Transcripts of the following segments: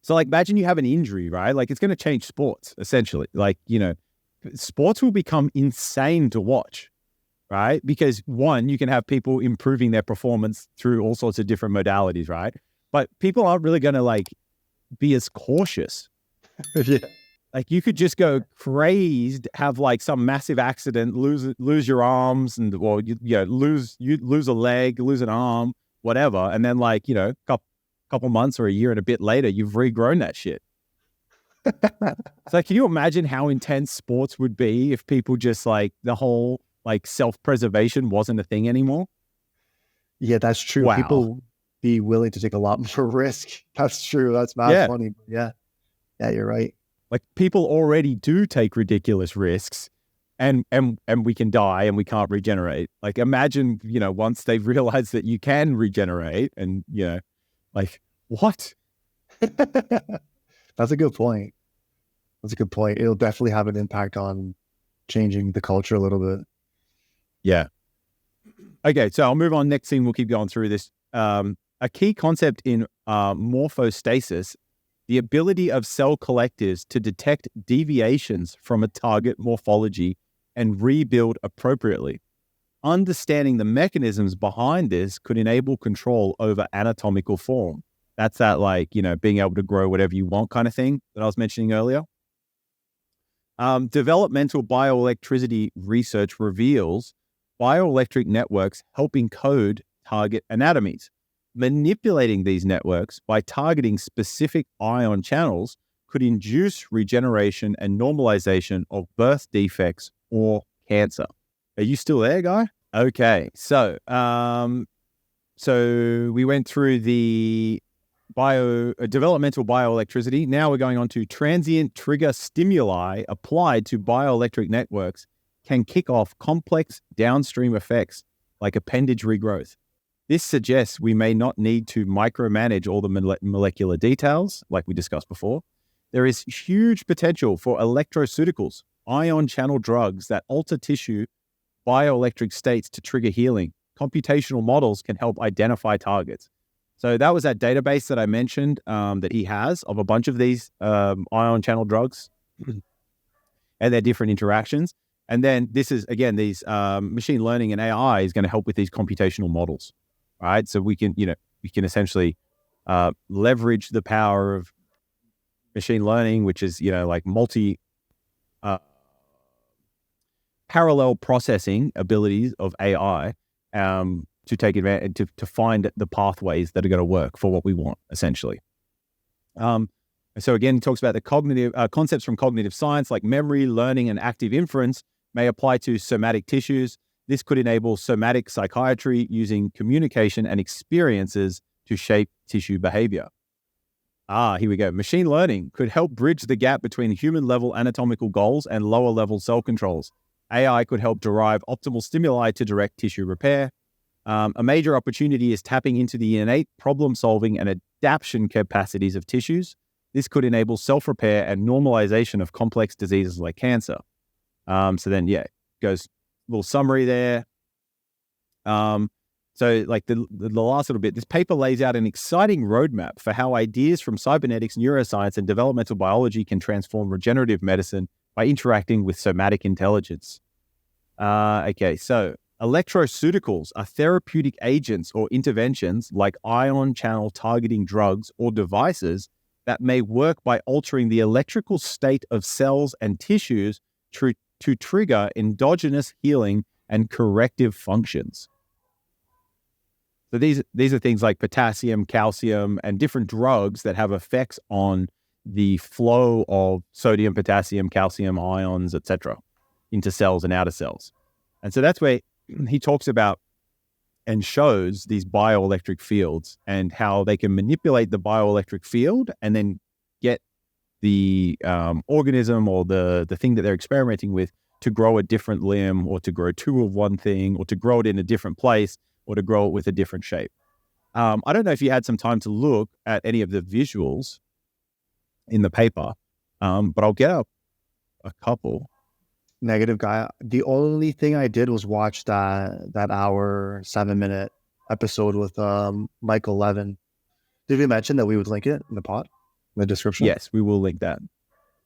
So like, imagine you have an injury, right? Like it's going to change sports essentially. Like, sports will become insane to watch, right? Because one, you can have people improving their performance through all sorts of different modalities, right? But people aren't really going to like be as cautious. Yeah. Like you could just go crazed, have like some massive accident, lose your arms, and or lose a leg, lose an arm, whatever, and then like couple months or a year and a bit later, you've regrown that shit. So can you imagine how intense sports would be if people just like the whole like self-preservation wasn't a thing anymore? Yeah, that's true. Wow. People be willing to take a lot more risk. That's true. That's mad funny. Yeah. Yeah, you're right. Like people already do take ridiculous risks and we can die and we can't regenerate. Like imagine, once they've realized that you can regenerate and, like what? That's a good point. It'll definitely have an impact on changing the culture a little bit. Yeah. Okay, so I'll move on. Next thing, we'll keep going through this. A key concept in morphostasis, the ability of cell collectives to detect deviations from a target morphology and rebuild appropriately. Understanding the mechanisms behind this could enable control over anatomical form. That's that like, being able to grow whatever you want kind of thing that I was mentioning earlier. Developmental bioelectricity research reveals bioelectric networks help encode target anatomies. Manipulating these networks by targeting specific ion channels could induce regeneration and normalization of birth defects or cancer. Are you still there, guy? Okay, so we went through the developmental bioelectricity. Now we're going on to transient trigger stimuli applied to bioelectric networks can kick off complex downstream effects like appendage regrowth. This suggests we may not need to micromanage all the molecular details, like we discussed before. There is huge potential for electroceuticals, ion channel drugs that alter tissue bioelectric states to trigger healing. Computational models can help identify targets. So that was that database that I mentioned that he has of a bunch of these ion channel drugs and their different interactions. And then this is, again, these machine learning and AI is going to help with these computational models, right? So we can essentially leverage the power of machine learning, which is, like parallel processing abilities of AI to take advantage, to find the pathways that are going to work for what we want, essentially. So again, he talks about the cognitive concepts from cognitive science, like memory, learning, and active inference may apply to somatic tissues. This could enable somatic psychiatry using communication and experiences to shape tissue behavior. Here we go. Machine learning could help bridge the gap between human-level anatomical goals and lower-level cell controls. AI could help derive optimal stimuli to direct tissue repair. A major opportunity is tapping into the innate problem-solving and adaptation capacities of tissues. This could enable self-repair and normalization of complex diseases like cancer. So then, goes a little summary there. So like the last little bit, this paper lays out an exciting roadmap for how ideas from cybernetics, neuroscience, and developmental biology can transform regenerative medicine by interacting with somatic intelligence. Okay, so electroceuticals are therapeutic agents or interventions like ion channel targeting drugs or devices that may work by altering the electrical state of cells and tissues to trigger endogenous healing and corrective functions. So these are things like potassium, calcium, and different drugs that have effects on the flow of sodium, potassium, calcium ions, etc., into cells and out of cells. And so that's where he talks about and shows these bioelectric fields and how they can manipulate the bioelectric field and then get the organism or the thing that they're experimenting with to grow a different limb, or to grow two of one thing, or to grow it in a different place, or to grow it with a different shape. I don't know if you had some time to look at any of the visuals in the paper, but I'll get up a couple. Negative, guy. The only thing I did was watch that hour, 7-minute episode with Michael Levin. Did we mention that we would link it in the pod? in the description? Yes, we will link that.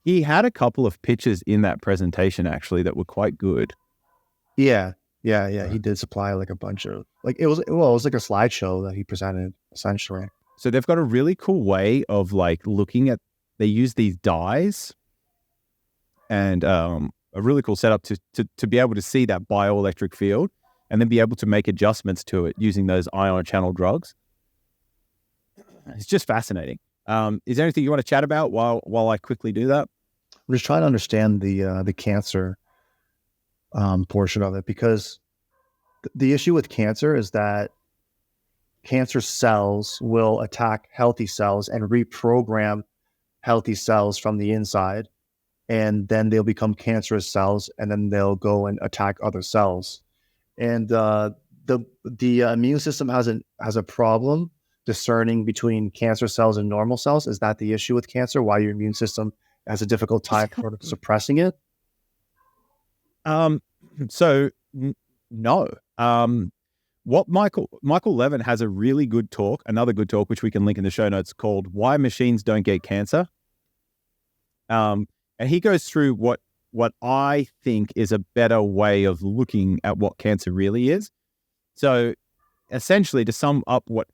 He had a couple of pictures in that presentation actually that were quite good. Yeah. He did supply like a bunch of it was like a slideshow that he presented essentially. So they've got a really cool way of like looking at. They use these dyes, and a really cool setup to be able to see that bioelectric field, and then be able to make adjustments to it using those ion channel drugs. It's just fascinating. Is there anything you want to chat about while I quickly do that? I'm just trying to understand the cancer portion of it, because the issue with cancer is that cancer cells will attack healthy cells and reprogram healthy cells from the inside, and then they'll become cancerous cells, and then they'll go and attack other cells. And the immune system has a problem discerning between cancer cells and normal cells. Is that the issue with cancer? Why your immune system has a difficult time sort of suppressing it? So no. What Michael Levin has a really good talk, another good talk, which we can link in the show notes, called "Why Machines Don't Get Cancer." And he goes through what I think is a better way of looking at what cancer really is. So essentially, to sum up what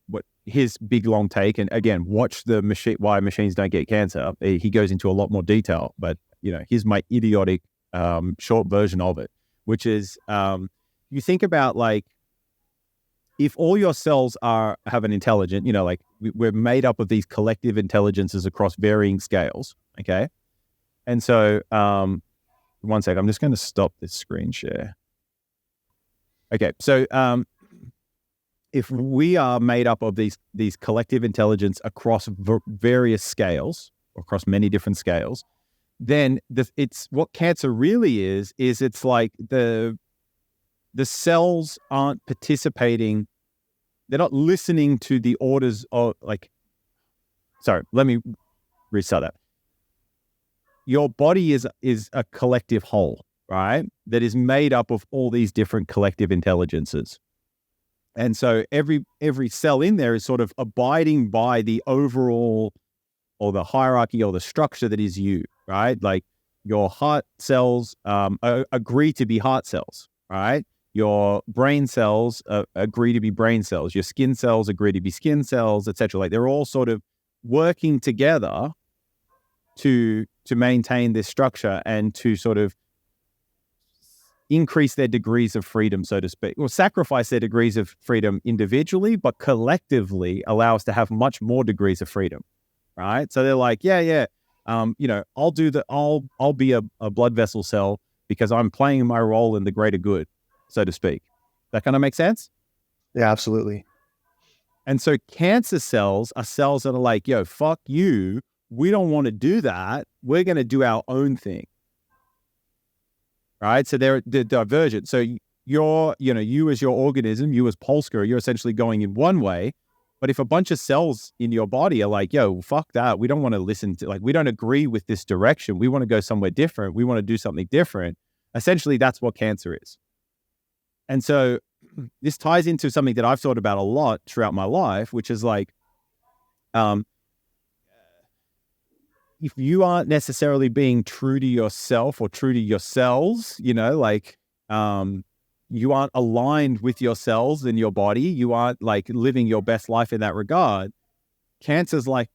his big long take, and again, watch the Why Machines Don't Get Cancer. He goes into a lot more detail, but here's my idiotic short version of it, which is you think about like, if all your cells have an intelligence, like we're made up of these collective intelligences across varying scales, okay? And so, one sec, I'm just going to stop this screen share. Okay, so if we are made up of these collective intelligence across various scales, across many different scales, then it's what cancer really is it's like the cells aren't participating. They're not listening to the orders of sorry, let me restart that. Your body is a collective whole, right? That is made up of all these different collective intelligences. And so every cell in there is sort of abiding by the overall, or the hierarchy, or the structure that is you, right? Like your heart cells agree to be heart cells, right? Your brain cells agree to be brain cells. Your skin cells agree to be skin cells, etc. Like they're all sort of working together to maintain this structure and to sort of increase their degrees of freedom, so to speak, or sacrifice their degrees of freedom individually, but collectively allow us to have much more degrees of freedom, right? So they're like, I'll be a blood vessel cell because I'm playing my role in the greater good, so to speak. That kind of makes sense? Yeah, absolutely. And so cancer cells are cells that are like, yo, fuck you. We don't want to do that. We're going to do our own thing. Right? So they're divergent. So you as your organism, you as Polska, you're essentially going in one way. But if a bunch of cells in your body are like, yo, fuck that. We don't want to listen to, we don't agree with this direction. We want to go somewhere different. We want to do something different. Essentially, that's what cancer is. And so this ties into something that I've thought about a lot throughout my life, which is like, if you aren't necessarily being true to yourself or true to your cells, you aren't aligned with your cells in your body, you aren't living your best life in that regard. Cancer's like,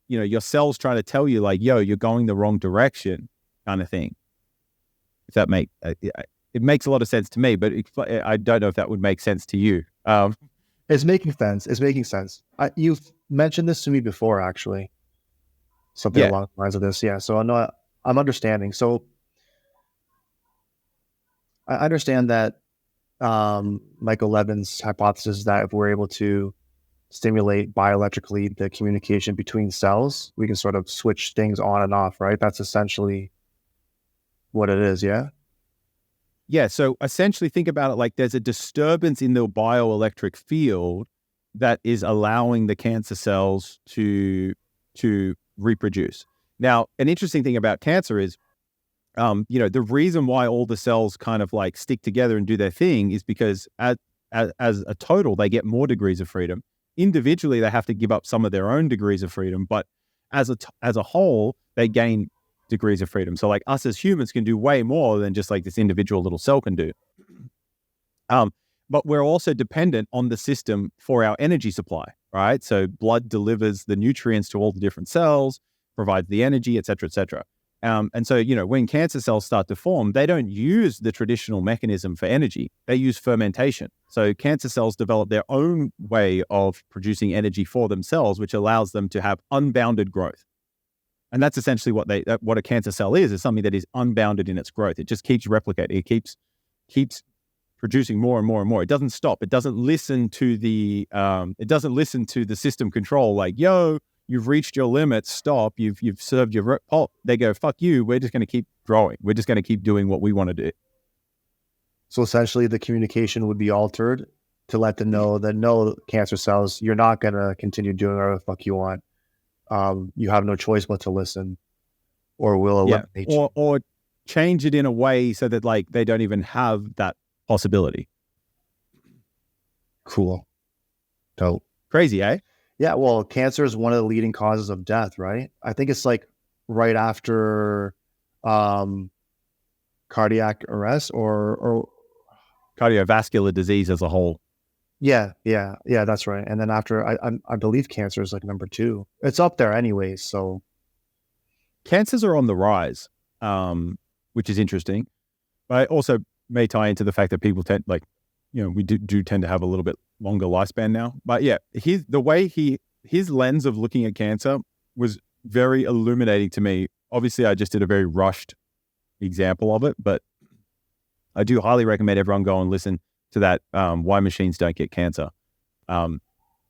your cells trying to tell you yo, you're going the wrong direction kind of thing. If that it makes a lot of sense to me, but I don't know if that would make sense to you. It's making sense. You've mentioned this to me before, actually. Something along the lines of this. Yeah. So I'm understanding. So I understand that Michael Levin's hypothesis is that if we're able to stimulate bioelectrically the communication between cells, we can sort of switch things on and off, right? That's essentially what it is. Yeah. Yeah. So essentially think about it like there's a disturbance in the bioelectric field that is allowing the cancer cells to reproduce. Now, an interesting thing about cancer is, the reason why all the cells kind of stick together and do their thing is because as a total, they get more degrees of freedom. Individually, they have to give up some of their own degrees of freedom, but as a whole, they gain degrees of freedom. So like us as humans can do way more than just like this individual little cell can do. But we're also dependent on the system for our energy supply, right? So blood delivers the nutrients to all the different cells, provides the energy, et cetera, et cetera. And so, when cancer cells start to form, they don't use the traditional mechanism for energy. They use fermentation. So cancer cells develop their own way of producing energy for themselves, which allows them to have unbounded growth. And that's essentially what a cancer cell is something that is unbounded in its growth. It just keeps replicating. It keeps producing more and more and more. It doesn't stop. It doesn't listen to the system control. Like, yo, you've reached your limit. Stop. You've served your They go, fuck you. We're just going to keep growing. We're just going to keep doing what we want to do. So essentially, the communication would be altered to let them know that no, cancer cells, you're not going to continue doing whatever the fuck you want. You have no choice but to listen, or we'll eliminate you. Or change it in a way so that like they don't even have that possibility. Cool. Dope. Crazy, eh? Yeah, well, cancer is one of the leading causes of death, right? I think it's like right after cardiac arrest or cardiovascular disease as a whole. Yeah, that's right. And then after, I believe cancer is like number 2. It's up there anyways. So cancers are on the rise, which is interesting. But also may tie into the fact that people tend, like, we do tend to have a little bit longer lifespan now. But yeah, his lens of looking at cancer was very illuminating to me. Obviously, I just did a very rushed example of it, but I do highly recommend everyone go and listen to that Why Machines Don't Get Cancer. But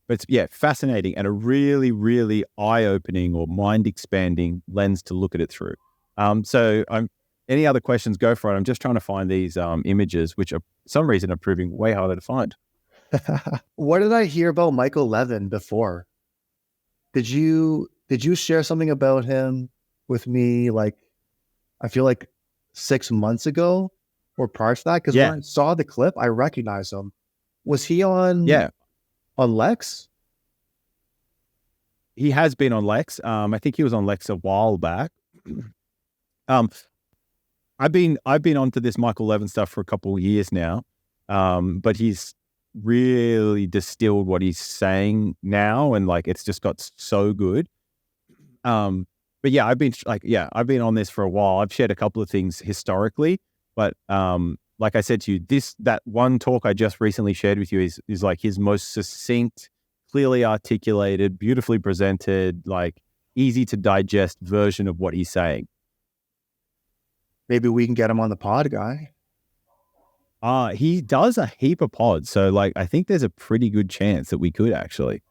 it's, fascinating and a really, really eye-opening or mind-expanding lens to look at it through. So any other questions, go for it. I'm just trying to find these images, which for some reason are proving way harder to find. What did I hear about Michael Levin before? Did you share something about him with me? Like, I feel like 6 months ago or prior to that, because when I saw the clip, I recognized him. Was he on Lex? He has been on Lex. I think he was on Lex a while back. I've been onto this Michael Levin stuff for a couple of years now, but he's really distilled what he's saying now, and like it's just got so good. But yeah, I've been on this for a while. I've shared a couple of things historically, but like I said to you, that one talk I just recently shared with you is like his most succinct, clearly articulated, beautifully presented, like easy to digest version of what he's saying. Maybe we can get him on the pod, guy. He does a heap of pods, so like I think there's a pretty good chance that we could actually.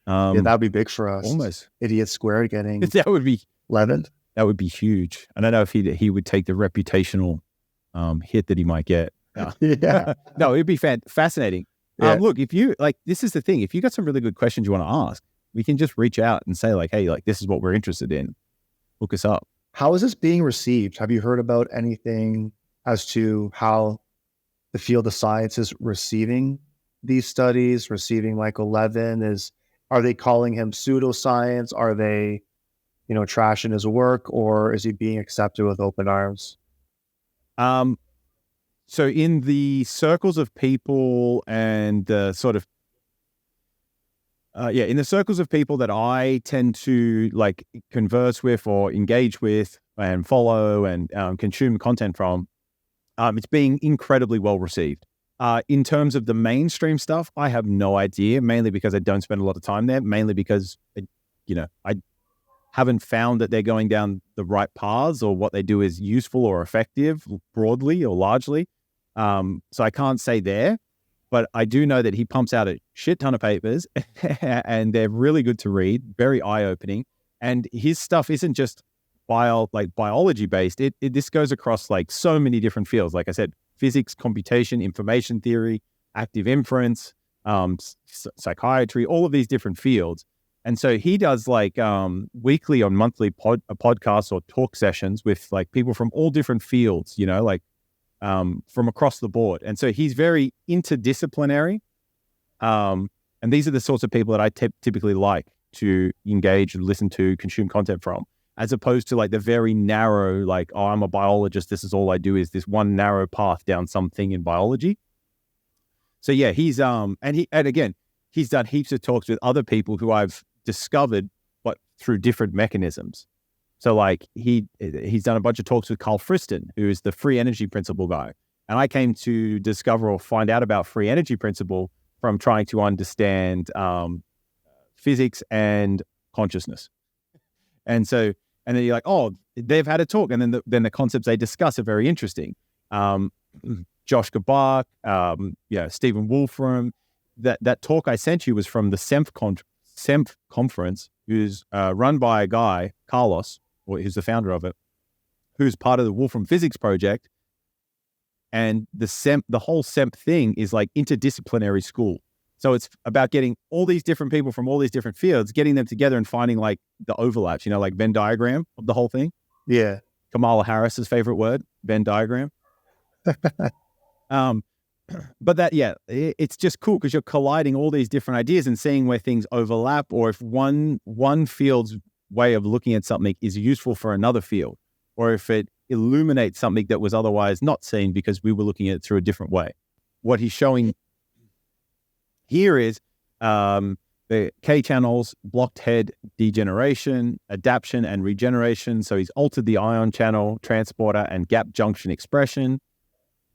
Yeah, that'd be big for us. Almost. Idiot Squared getting that would be Levin. That would be huge. I don't know if he would take the reputational hit that he might get. Yeah. No, it'd be fascinating. Yeah. Look, if you like, this is the thing. If you got some really good questions you want to ask, we can just reach out and say like, hey, like this is what we're interested in. Look us up. How is this being received? Have you heard about anything as to how the field of science is receiving these studies, receiving Michael Levin? Are they calling him pseudoscience? Are they, trashing his work, or is he being accepted with open arms? So in the circles of people and the sort of, in the circles of people that I tend to like converse with or engage with and follow and consume content from, it's being incredibly well received. In terms of the mainstream stuff, I have no idea, mainly because I don't spend a lot of time there, mainly because, I haven't found that they're going down the right paths or what they do is useful or effective broadly or largely. So I can't say there, but I do know that he pumps out a shit ton of papers and they're really good to read, very eye-opening. And his stuff isn't just biology based. This goes across like so many different fields. Like I said, physics, computation, information theory, active inference, psychiatry, all of these different fields. And so he does like weekly or monthly podcasts or talk sessions with like people from all different fields, from across the board. And so he's very interdisciplinary. And these are the sorts of people that I typically like to engage, listen to, consume content from, as opposed to like the very narrow, like, oh, I'm a biologist, this is all I do, is this one narrow path down something in biology. So yeah, he's and again, he's done heaps of talks with other people who I've discovered, but through different mechanisms. So like he's done a bunch of talks with Carl Friston, who is the free energy principle guy. And I came to discover or find out about free energy principle from trying to understand physics and consciousness. And then you're like, oh, they've had a talk. And then the concepts they discuss are very interesting. Josh Gabak, Stephen Wolfram. That talk I sent you was from the SEMF conference, who's run by a guy, Carlos, or who's the founder of it, who's part of the Wolfram Physics Project. And the whole SEMP thing is like interdisciplinary school. So it's about getting all these different people from all these different fields, getting them together and finding like the overlaps, like Venn diagram of the whole thing. Yeah. Kamala Harris's favorite word, Venn diagram. But it's just cool because you're colliding all these different ideas and seeing where things overlap, or if one field's way of looking at something is useful for another field, or if it illuminates something that was otherwise not seen because we were looking at it through a different way. What he's showing here is the K channels, blocked head degeneration, adaptation, and regeneration. So he's altered the ion channel, transporter, and gap junction expression,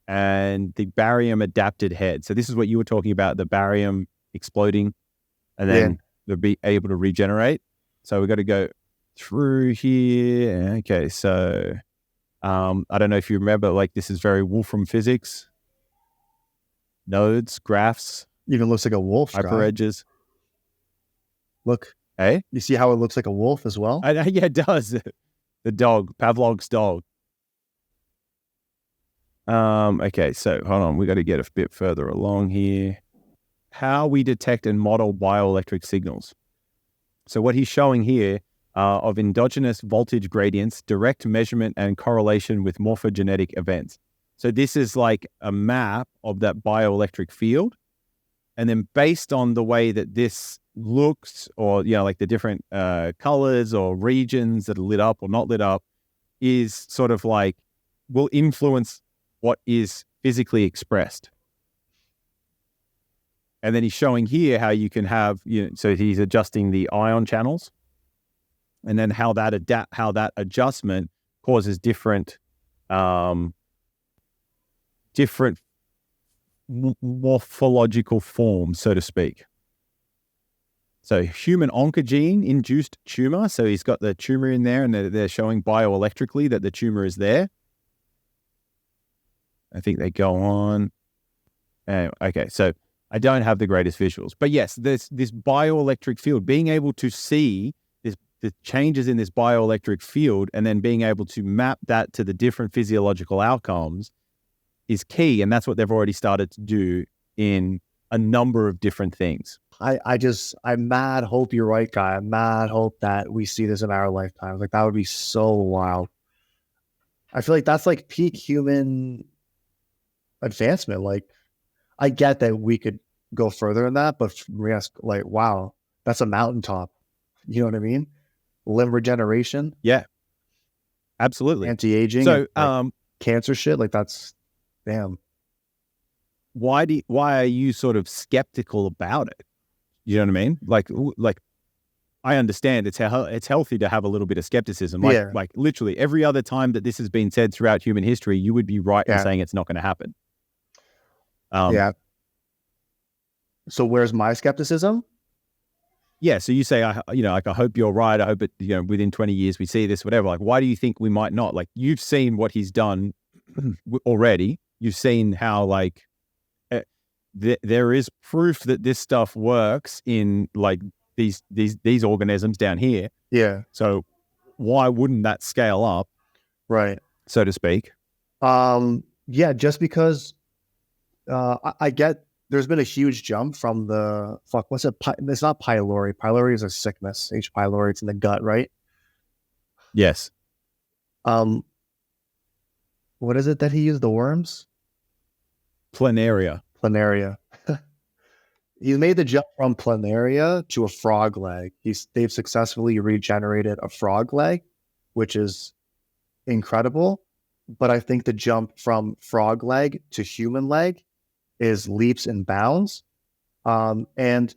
and the barium adapted head. So this is what you were talking about, the barium exploding, and then they'll be able to regenerate. So we've got to go through here. Okay, so I don't know if you remember, like this is very Wolfram physics. Nodes, graphs. Even looks like a wolf. Hyper edges. Look. Hey? You see how it looks like a wolf as well? Yeah, it does. The dog, Pavlov's dog. Okay, so hold on. We got to get a bit further along here. How we detect and model bioelectric signals. So what he's showing here of endogenous voltage gradients, direct measurement and correlation with morphogenetic events. So this is like a map of that bioelectric field. And then based on the way that this looks, or, like the different colors or regions that are lit up or not lit up, is sort of like, will influence what is physically expressed. And then he's showing here how you can have, so he's adjusting the ion channels, and then how that adjustment causes different morphological forms, so to speak. So human oncogene induced tumor. So he's got the tumor in there, and they're showing bioelectrically that the tumor is there. I think they go on. Okay, so I don't have the greatest visuals, but yes, this bioelectric field, being able to see the changes in this bioelectric field and then being able to map that to the different physiological outcomes is key. And that's what they've already started to do in a number of different things. I'm mad hope you're right, guy. I'm mad hope that we see this in our lifetime. Like, that would be so wild. I feel like that's like peak human advancement. Like, I get that we could go further in that, but like, wow, that's a mountaintop. You know what I mean? Limb regeneration. Yeah, absolutely. Anti-aging. So, cancer shit. Like, that's damn. Why are you sort of skeptical about it? You know what I mean? Like I understand it's healthy to have a little bit of skepticism. Like literally every other time that this has been said throughout human history, you would be right in saying it's not going to happen. Yeah. So where's my skepticism? Yeah. So you say, I hope you're right. I hope it, within 20 years we see this, whatever. Like, why do you think we might not? Like, you've seen what he's done already. You've seen how there is proof that this stuff works in like these organisms down here. Yeah. So why wouldn't that scale up? Right. So to speak. Yeah, just because I get there's been a huge jump from it's not pylori. Pylori is a sickness. H. pylori, it's in the gut, right? Yes. What is it that he used? The worms? Planaria. He's made the jump from planaria to a frog leg. They've successfully regenerated a frog leg, which is incredible. But I think the jump from frog leg to human leg is leaps and bounds. And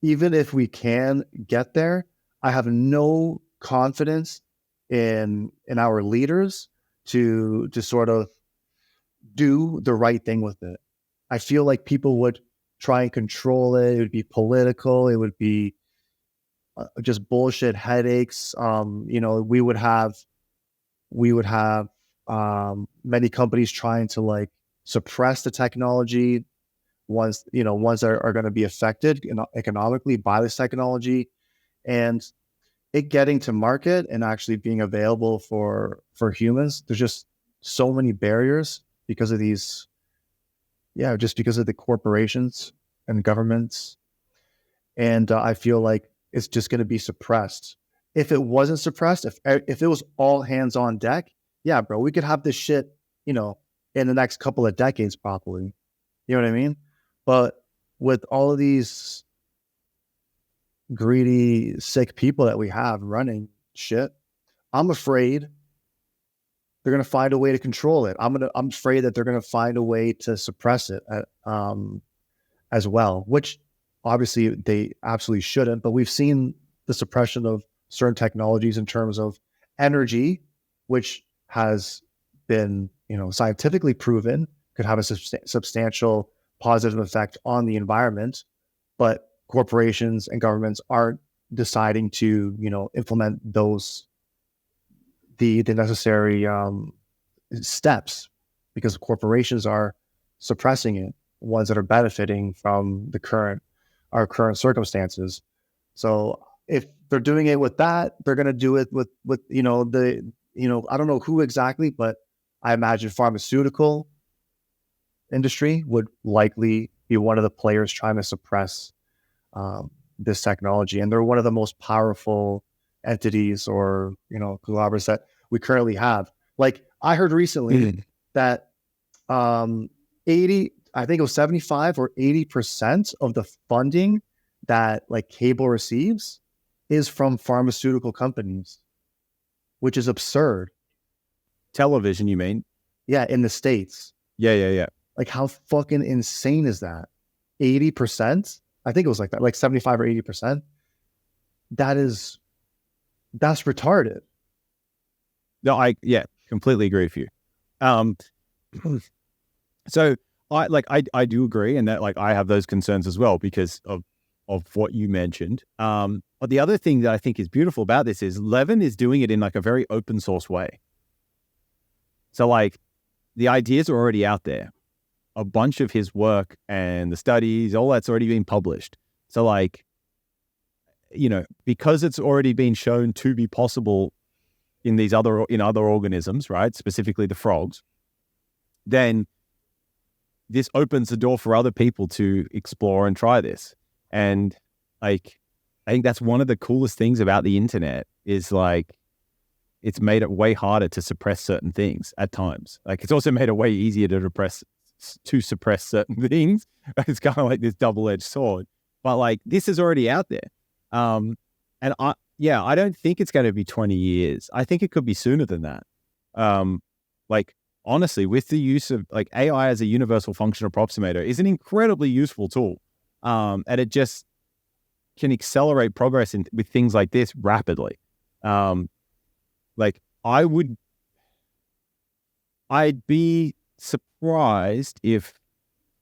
even if we can get there, I have no confidence in our leaders to sort of do the right thing with it. I feel like people would try and control it. It would be political. It would be just bullshit headaches. We would have many companies trying to like suppress the technology, ones that are going to be affected economically by this technology, and it getting to market and actually being available for humans. There's just so many barriers because of these, just because of the corporations and governments. And I feel like it's just going to be suppressed. If it wasn't suppressed, if it was all hands on deck, yeah, bro, we could have this shit, in the next couple of decades, probably. You know what I mean? But with all of these greedy, sick people that we have running shit, I'm afraid they're going to find a way to control it. I'm afraid that they're going to find a way to suppress it as well, which obviously they absolutely shouldn't. But we've seen the suppression of certain technologies in terms of energy, which has been, scientifically proven could have a substantial positive effect on the environment, but corporations and governments aren't deciding to, implement the necessary steps, because corporations are suppressing it, ones that are benefiting from our current circumstances. So if they're doing it with that, they're going to do it with I don't know who exactly, but I imagine pharmaceutical industry would likely be one of the players trying to suppress this technology. And they're one of the most powerful entities or, conglomerates that we currently have. Like I heard recently that 80, I think it was 75 or 80% of the funding that like cable receives is from pharmaceutical companies, which is absurd. Television, you mean? Yeah, in the States. Yeah. Like how fucking insane is that? 80%? I think it was like that, like 75 or 80%. That's retarded. No, I completely agree with you. So I do agree, and that like I have those concerns as well because of what you mentioned. But the other thing that I think is beautiful about this is Levin is doing it in like a very open source way. So like the ideas are already out there. A bunch of his work and the studies, all that's already been published. So like, because it's already been shown to be possible in other organisms, right? Specifically the frogs, then this opens the door for other people to explore and try this. And like, I think that's one of the coolest things about the internet is like, it's made it way harder to suppress certain things at times. Like it's also made it way easier to suppress certain things. It's kind of like this double-edged sword, but like this is already out there. And I don't think it's going to be 20 years. I think it could be sooner than that. Like honestly, with the use of like AI as a universal function approximator is an incredibly useful tool. And it just can accelerate progress with things like this rapidly. Like I'd be surprised if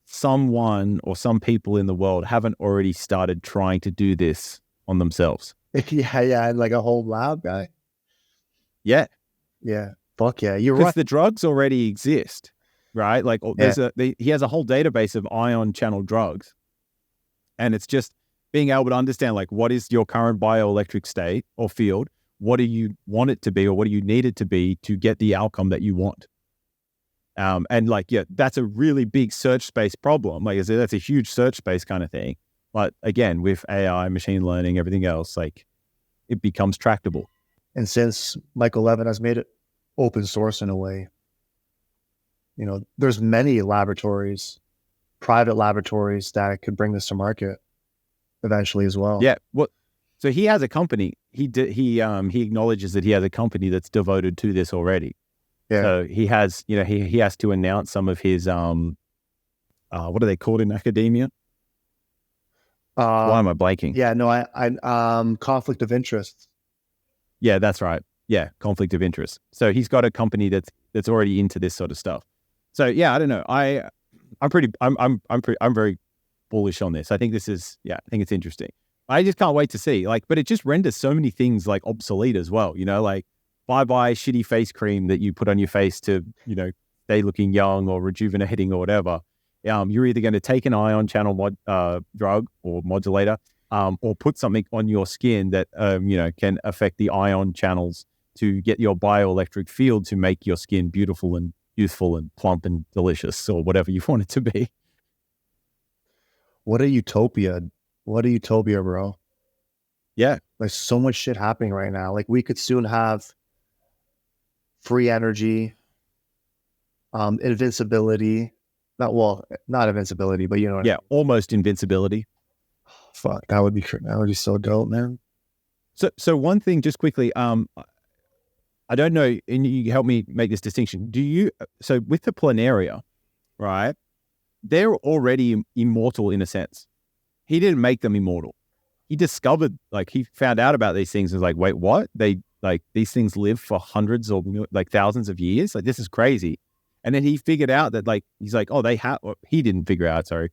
someone or some people in the world haven't already started trying to do this on themselves. Yeah, like a whole lab guy. Yeah. Fuck yeah, you're right. Because the drugs already exist, right? Like he has a whole database of ion channel drugs, and it's just being able to understand like what is your current bioelectric state or field, what do you want it to be, or what do you need it to be to get the outcome that you want. And like, that's a really big search space problem. Like that's a huge search space kind of thing. But again, with AI, machine learning, everything else, like it becomes tractable. And since Michael Levin has made it open source in a way, there's many laboratories private laboratories that could bring this to market eventually as well. Yeah. Well, so he has a company. He acknowledges that he has a company that's devoted to this already. Yeah. So he has, he has to announce some of his what are they called in academia? Why am I blanking? Yeah, no, I conflict of interest. Yeah, that's right. Yeah, conflict of interest. So he's got a company that's already into this sort of stuff. So yeah, I don't know. I'm very bullish on this. I think I think it's interesting. I just can't wait to see. But it just renders so many things like obsolete as well. Bye shitty face cream that you put on your face to, stay looking young or rejuvenating or whatever. You're either going to take an ion channel drug or modulator, or put something on your skin that can affect the ion channels to get your bioelectric field to make your skin beautiful and youthful and plump and delicious, or whatever you want it to be. What a utopia. What a utopia, bro. Yeah. There's so much shit happening right now. Like, we could soon have free energy, invincibility. Not invincibility, but you know what I mean. Almost invincibility. Fuck, that would be so dope, man. So one thing, just quickly, I don't know, and you help me make this distinction. So with the planaria, right? They're already immortal in a sense. He didn't make them immortal. He discovered, he found out about these things and was like, wait, what? These things live for hundreds or thousands of years. This is crazy. And then he figured out that he's like, oh, he didn't figure out, sorry.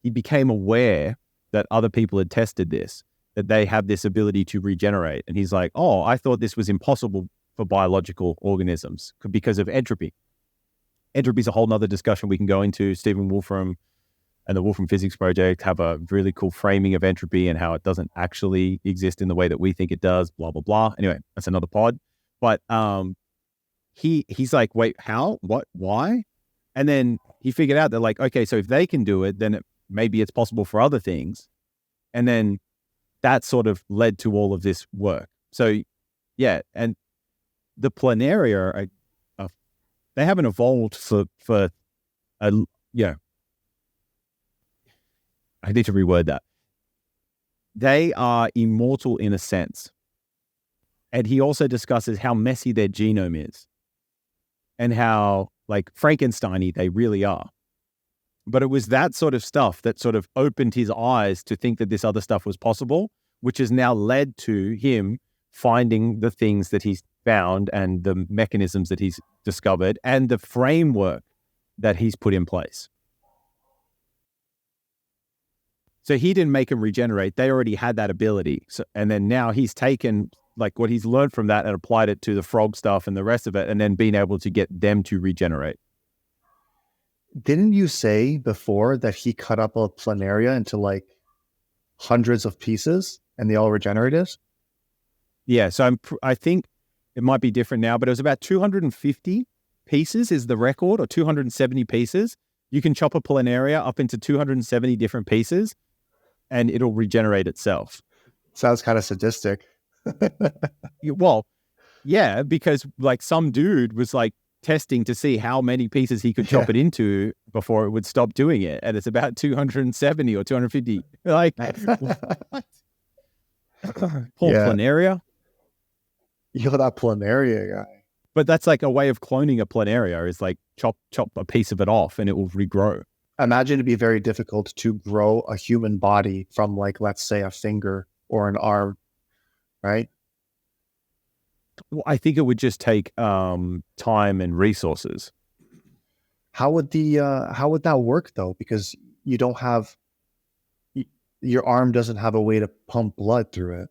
He became aware that other people had tested this, that they have this ability to regenerate. And he's like, oh, I thought this was impossible for biological organisms because of entropy. Entropy is a whole nother discussion we can go into. Stephen Wolfram and the Wolfram Physics Project have a really cool framing of entropy and how it doesn't actually exist in the way that we think it does, blah, blah, blah. Anyway, that's another pod. But he's like, wait, how? What? Why? And then he figured out that okay, so if they can do it, then maybe it's possible for other things. And then that sort of led to all of this work. So yeah, and the planaria they haven't evolved for I need to reword that. They are immortal in a sense. And he also discusses how messy their genome is and how Frankenstein-y they really are. But it was that sort of stuff that sort of opened his eyes to think that this other stuff was possible, which has now led to him finding the things that he's found and the mechanisms that he's discovered and the framework that he's put in place. So he didn't make them regenerate. They already had that ability. So, and then now he's taken what he's learned from that and applied it to the frog stuff and the rest of it, and then being able to get them to regenerate. Didn't you say before that he cut up a planaria into hundreds of pieces and they all regenerative? Yeah. So I think it might be different now, but it was about 250 pieces is the record, or 270 pieces. You can chop a planaria up into 270 different pieces and it'll regenerate itself. Sounds kind of sadistic. Well, yeah, because some dude was testing to see how many pieces he could chop it into before it would stop doing it. And it's about 270 or 250. What? Poor planaria. You're that planaria guy. But that's a way of cloning a planaria is chop a piece of it off and it will regrow. Imagine it'd be very difficult to grow a human body from let's say a finger or an arm, right? Well, I think it would just take time and resources. How would that work though? Because you don't have your arm doesn't have a way to pump blood through it,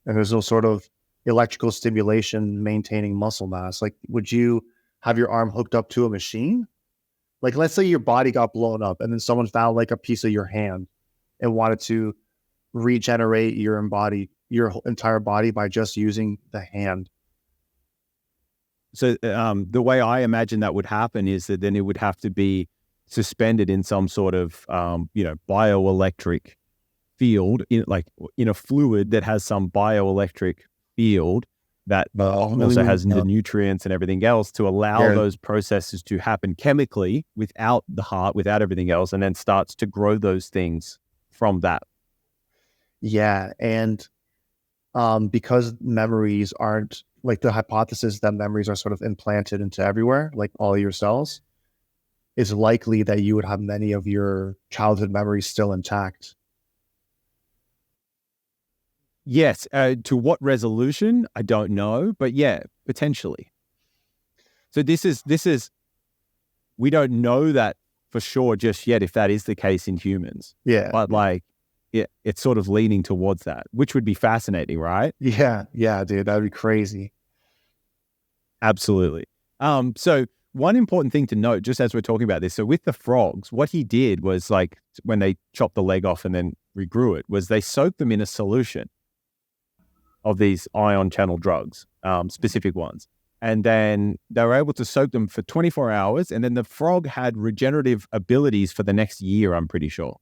and there's no sort of electrical stimulation maintaining muscle mass. Would you have your arm hooked up to a machine? Let's say your body got blown up and then someone found a piece of your hand and wanted to regenerate your entire body by just using the hand. So the way I imagine that would happen is that then it would have to be suspended in some sort of bioelectric field in a fluid that has some bioelectric field that Only also has the nutrients and everything else to allow Yeah. those processes to happen chemically without the heart, without everything else, and then starts to grow those things from that. Yeah. And because memories aren't like the hypothesis that memories are sort of implanted into everywhere, like all your cells, it's likely that you would have many of your childhood memories still intact. Yes. To what resolution? I don't know, but yeah, potentially. So this is we don't know that for sure just yet if that is the case in humans. Yeah. But like, it's sort of leaning towards that, which would be fascinating, right? Yeah. Yeah, dude. That'd be crazy. Absolutely. So one important thing to note, just as we're talking about this, so with the frogs, what he did was like when they chopped the leg off and then regrew it, was they soaked them in a solution of these ion channel drugs, specific ones. And then they were able to soak them for 24 hours. And then the frog had regenerative abilities for the next year, I'm pretty sure.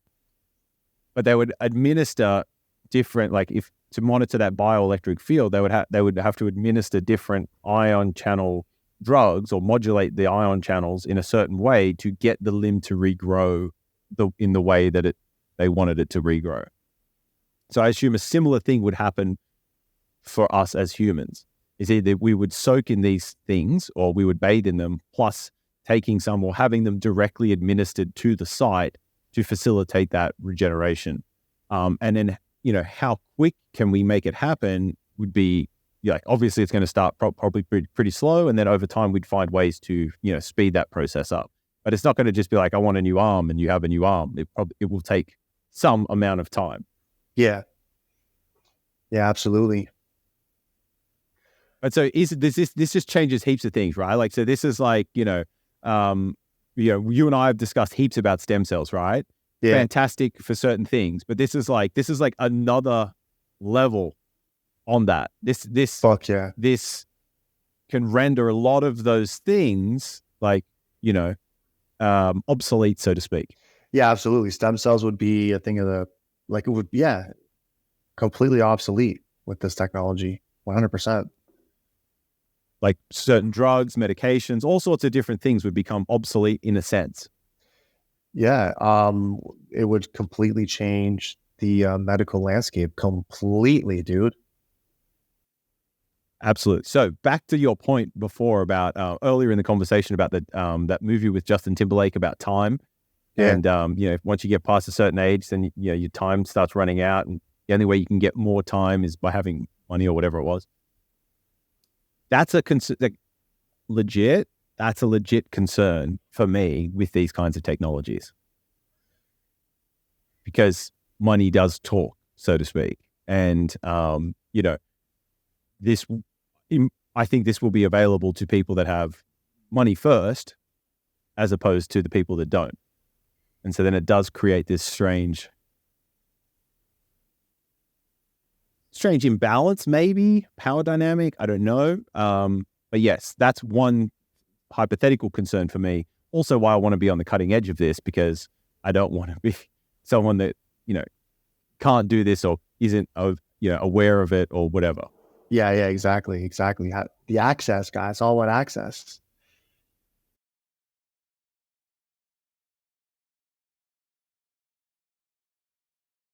But they would administer different, like if to monitor that bioelectric field, they would have to administer different ion channel drugs or modulate the ion channels in a certain way to get the limb to regrow in the way that they wanted it to regrow. So I assume a similar thing would happen for us as humans. Is either we would soak in these things or we would bathe in them, plus taking some or having them directly administered to the site to facilitate that regeneration. And then, how quick can we make it happen would be, obviously it's going to start probably pretty slow. And then over time, we'd find ways to, speed that process up. But it's not going to just be like, I want a new arm and you have a new arm. It will take some amount of time. Yeah. Yeah, absolutely. But so this just changes heaps of things, right? Like, so this is like, you and I have discussed heaps about stem cells, right? Yeah. Fantastic for certain things, but this is like another level on that. Fuck yeah. This can render a lot of those things like, obsolete, so to speak. Yeah, absolutely. Stem cells would be a thing of it would, completely obsolete with this technology. 100%. Like certain drugs, medications, all sorts of different things would become obsolete in a sense. Yeah. It would completely change the medical landscape completely, dude. Absolutely. So back to your point before about earlier in the conversation about that movie with Justin Timberlake about time. Yeah. And, once you get past a certain age, then, your time starts running out. And the only way you can get more time is by having money or whatever it was. That's a legit concern for me with these kinds of technologies. Because money does talk, so to speak. And, I think this will be available to people that have money first, as opposed to the people that don't. And so then it does create this strange imbalance, maybe power dynamic. I don't know. But yes, that's one hypothetical concern for me. Also why I want to be on the cutting edge of this, because I don't want to be someone that, can't do this or isn't, aware of it or whatever. Yeah, exactly. The access, guys, all about access.